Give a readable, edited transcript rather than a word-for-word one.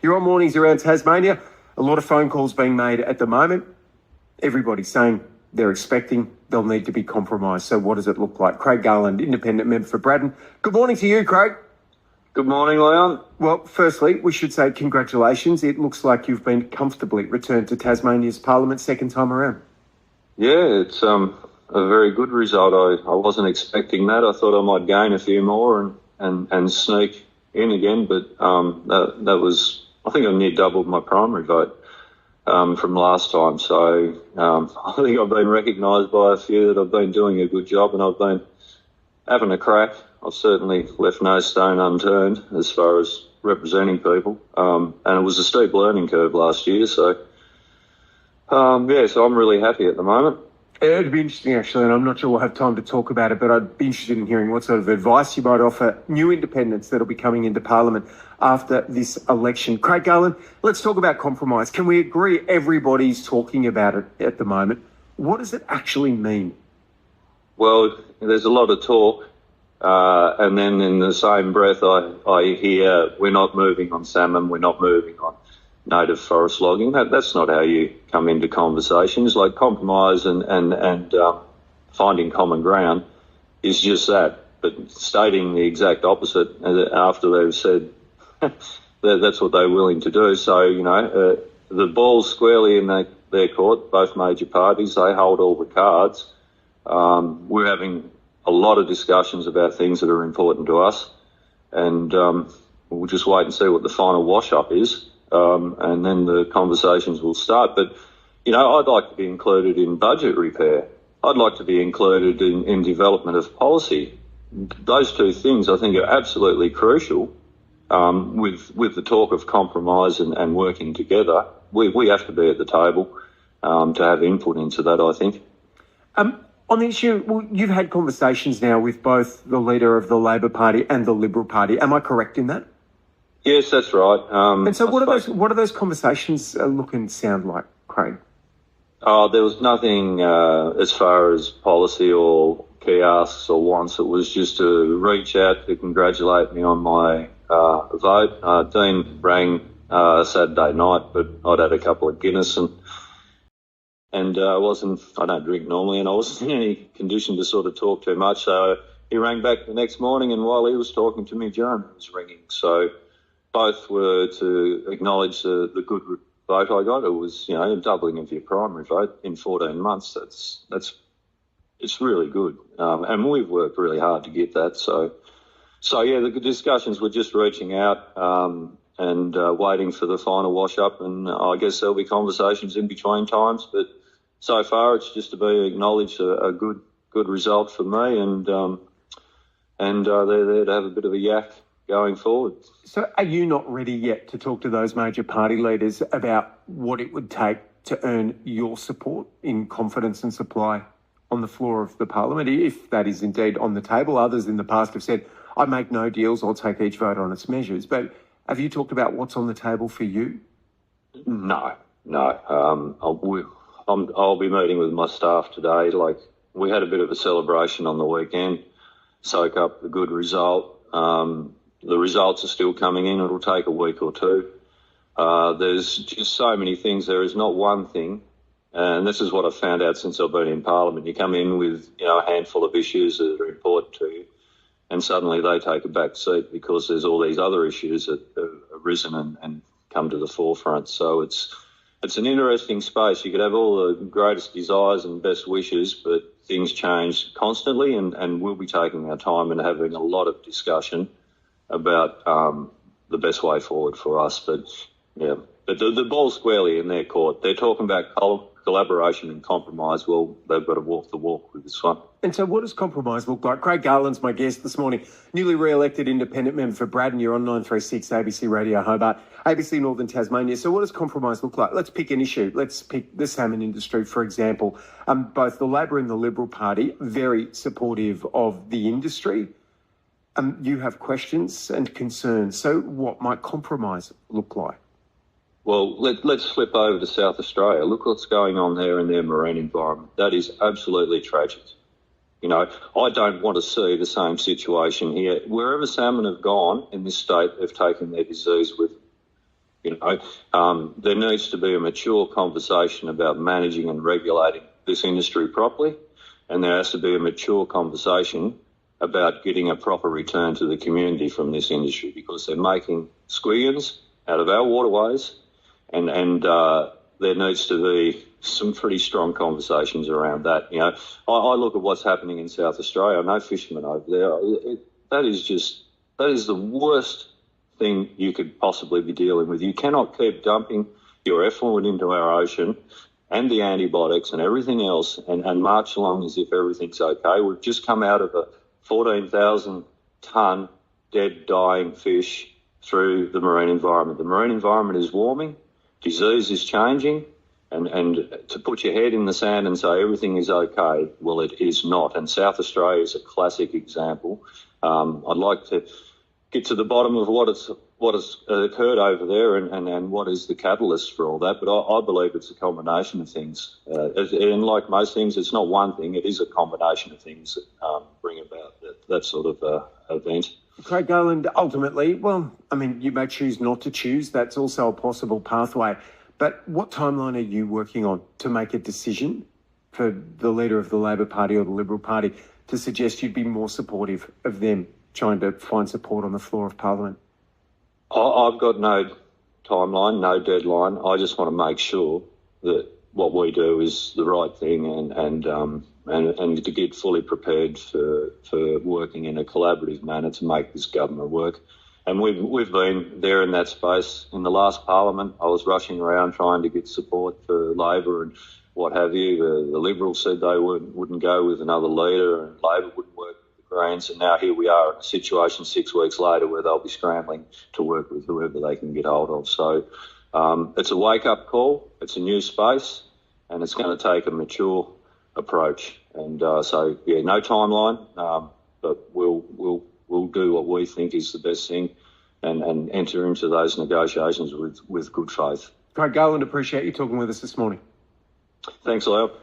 You're on Mornings Around Tasmania. A lot of phone calls being made at the moment. Everybody's saying they're expecting they'll need to be compromised. So what does it look like? Craig Garland, independent member for Braddon. Good morning to you, Craig. Good morning, Leon. Well, firstly, we should say congratulations. It looks like you've been comfortably returned to Tasmania's Parliament second time around. Yeah, it's a very good result. I wasn't expecting that. I thought I might gain a few more and sneak in again, but that was, I think I near doubled my primary vote from last time. So I think I've been recognised by a few that I've been doing a good job and I've been having a crack. I've certainly left no stone unturned as far as representing people. And it was a steep learning curve last year. So, so I'm really happy at the moment. It'd be interesting, actually, and I'm not sure we'll have time to talk about it, but I'd be interested in hearing what sort of advice you might offer new independents that'll be coming into Parliament after this election. Craig Garland, let's talk about compromise. Can we agree everybody's talking about it at the moment? What does it actually mean? Well, there's a lot of talk. And then in the same breath, I hear we're not moving on salmon, we're not moving on native forest logging. That's not how you come into conversations. Like compromise and finding common ground is just that. But stating the exact opposite after they've said that's what they're willing to do. So, the ball's squarely in their court, both major parties. They hold all the cards. We're having a lot of discussions about things that are important to us, and we'll just wait and see what the final wash-up is, and then the conversations will start. But, I'd like to be included in budget repair. I'd like to be included in development of policy. Those two things I think are absolutely crucial with the talk of compromise and working together. We have to be at the table to have input into that, I think. On the issue, well, you've had conversations now with both the leader of the Labor Party and the Liberal Party. Am I correct in that? Yes, that's right. And so what are those conversations look and sound like, Craig? There was nothing as far as policy or key asks or wants. It was just to reach out to congratulate me on my vote. Dean rang Saturday night, but I'd had a couple of Guinness and I don't drink normally, and I wasn't in any condition to sort of talk too much. So he rang back the next morning, and while he was talking to me, Jeremy was ringing. So both were to acknowledge the good vote I got. It was, a doubling of your primary vote in 14 months. It's really good. And we've worked really hard to get that. So the discussions were just reaching out, and waiting for the final wash-up, and I guess there'll be conversations in between times, but so far it's just to be acknowledged a good result for me, and they're there to have a bit of a yak going forward. So are you not ready yet to talk to those major party leaders about what it would take to earn your support in confidence and supply on the floor of the Parliament, if that is indeed on the table? Others in the past have said, I make no deals, I'll take each vote on its measures, but have you talked about what's on the table for you? No. I'll be meeting with my staff today. Like, we had a bit of a celebration on the weekend, soak up the good result. The results are still coming in. It'll take a week or two. There's just so many things. There is not one thing, and this is what I've found out since I've been in Parliament. You come in with, a handful of issues that are important to you, and suddenly they take a back seat because there's all these other issues that have arisen and come to the forefront. So it's an interesting space. You could have all the greatest desires and best wishes, but things change constantly, and we'll be taking our time and having a lot of discussion about the best way forward for us. But the ball's squarely in their court. They're talking about collaboration and compromise. Well, they've got to walk the walk with this one. And so what does compromise look like? Craig Garland's my guest this morning, newly re-elected independent member for Braddon. You're on 936 ABC Radio Hobart, ABC Northern Tasmania. So what does compromise look like? Let's pick an issue. Let's pick the salmon industry, for example. Both the Labor and the Liberal Party, very supportive of the industry. You have questions and concerns. So what might compromise look like? Well, let's flip over to South Australia. Look what's going on there in their marine environment. That is absolutely tragic. I don't want to see the same situation here. Wherever salmon have gone in this state, they've taken their disease with them. There needs to be a mature conversation about managing and regulating this industry properly, and there has to be a mature conversation about getting a proper return to the community from this industry, because they're making squillions out of our waterways, and there needs to be some pretty strong conversations around that. I look at what's happening in South Australia. I know fishermen over there. That is the worst thing you could possibly be dealing with. You cannot keep dumping your effluent into our ocean and the antibiotics and everything else and march along as if everything's okay. We've just come out of a 14,000 tonne dead, dying fish through the marine environment. The marine environment is warming, disease is changing, and to put your head in the sand and say everything is okay, well, it is not. And South Australia is a classic example. I'd like to get to the bottom of what has occurred over there and what is the catalyst for all that. But I believe it's a combination of things. And like most things, it's not one thing. It is a combination of things that bring about that sort of event. Craig Garland, ultimately, well, I mean, you may choose not to choose. That's also a possible pathway. But what timeline are you working on to make a decision for the leader of the Labor Party or the Liberal Party to suggest you'd be more supportive of them trying to find support on the floor of Parliament? I've got no timeline, no deadline. I just want to make sure that what we do is the right thing and to get fully prepared for working in a collaborative manner to make this government work. And we've been there in that space. In the last Parliament, I was rushing around trying to get support for Labor and what have you. The Liberals said they wouldn't go with another leader, and Labor wouldn't work with the Greens. And now here we are in a situation 6 weeks later where they'll be scrambling to work with whoever they can get hold of. So it's a wake-up call. It's a new space, and it's going to take a mature approach. And no timeline, but we'll do what we think is the best thing and enter into those negotiations with good faith. Craig Garland, appreciate you talking with us this morning. Thanks, Leo.